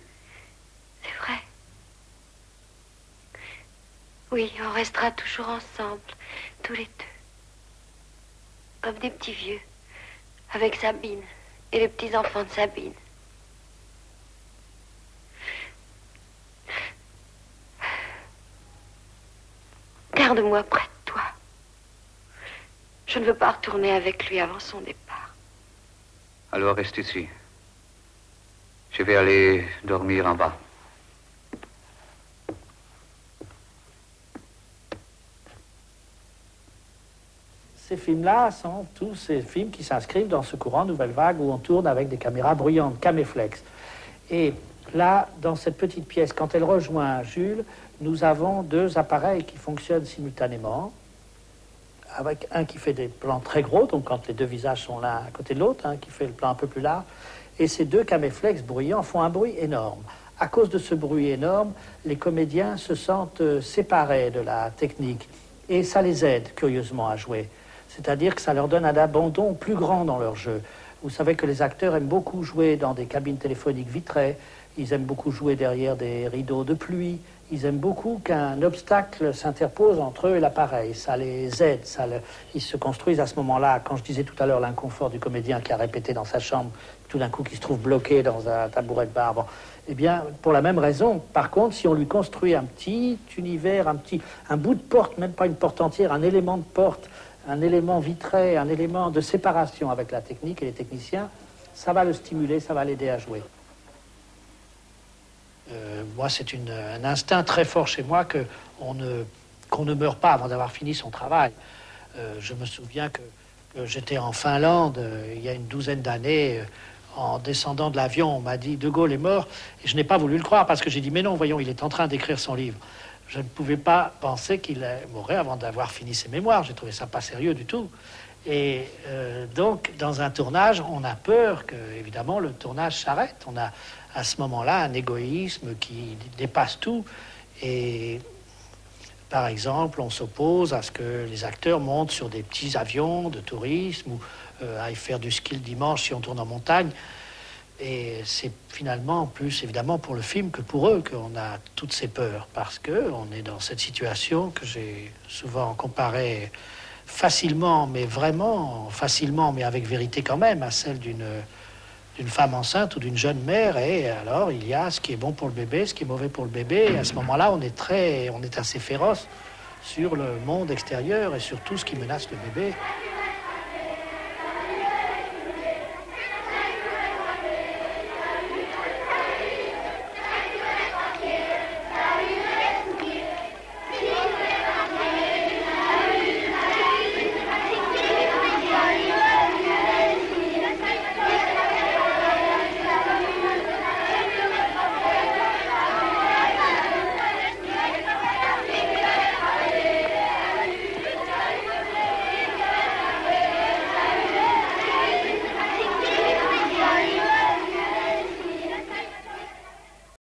C'est vrai. Oui, on restera toujours ensemble, tous les deux. Comme des petits vieux. Avec Sabine et les petits-enfants de Sabine. Garde-moi près de toi. Je ne veux pas retourner avec lui avant son départ.
Alors reste ici. Je vais aller dormir en bas.
Ces films-là sont tous ces films qui s'inscrivent dans ce courant Nouvelle Vague où on tourne avec des caméras bruyantes, caméflex. Et là, dans cette petite pièce, quand elle rejoint Jules, nous avons 2 appareils qui fonctionnent simultanément, avec un qui fait des plans très gros, donc quand les 2 visages sont l'un à côté de l'autre, un qui fait le plan un peu plus large, et ces 2 caméflex bruyants font un bruit énorme. À cause de ce bruit énorme, les comédiens se sentent séparés de la technique, et ça les aide, curieusement, à jouer. C'est-à-dire que ça leur donne un abandon plus grand dans leur jeu. Vous savez que les acteurs aiment beaucoup jouer dans des cabines téléphoniques vitrées, ils aiment beaucoup jouer derrière des rideaux de pluie, ils aiment beaucoup qu'un obstacle s'interpose entre eux et l'appareil. Ça les aide, ils se construisent à ce moment-là. Quand je disais tout à l'heure l'inconfort du comédien qui a répété dans sa chambre, tout d'un coup qui se trouve bloqué dans un tabouret de bar, bon, eh bien, pour la même raison, par contre, si on lui construit un petit univers, un bout de porte, même pas une porte entière, un élément de porte, un élément vitré, un élément de séparation avec la technique et les techniciens, ça va le stimuler, ça va l'aider à jouer. Moi, c'est un instinct très fort chez moi qu'on ne meurt pas avant d'avoir fini son travail. Je me souviens que j'étais en Finlande il y a une douzaine d'années. En descendant de l'avion, on m'a dit « De Gaulle est mort ». Et je n'ai pas voulu le croire parce que j'ai dit « Mais non, voyons, il est en train d'écrire son livre ». Je ne pouvais pas penser qu'il mourrait avant d'avoir fini ses mémoires. J'ai trouvé ça pas sérieux du tout. Et donc, dans un tournage, on a peur que, évidemment, le tournage s'arrête. On a, à ce moment-là, un égoïsme qui dépasse tout. Et, par exemple, on s'oppose à ce que les acteurs montent sur des petits avions de tourisme ou aillent faire du ski le dimanche si on tourne en montagne. Et c'est finalement plus évidemment pour le film que pour eux qu'on a toutes ces peurs, parce qu'on est dans cette situation que j'ai souvent comparée facilement, mais vraiment facilement, mais avec vérité quand même, à celle d'une femme enceinte ou d'une jeune mère. Et alors il y a ce qui est bon pour le bébé, ce qui est mauvais pour le bébé. Et à ce moment-là, on est assez féroce sur le monde extérieur et sur tout ce qui menace le bébé.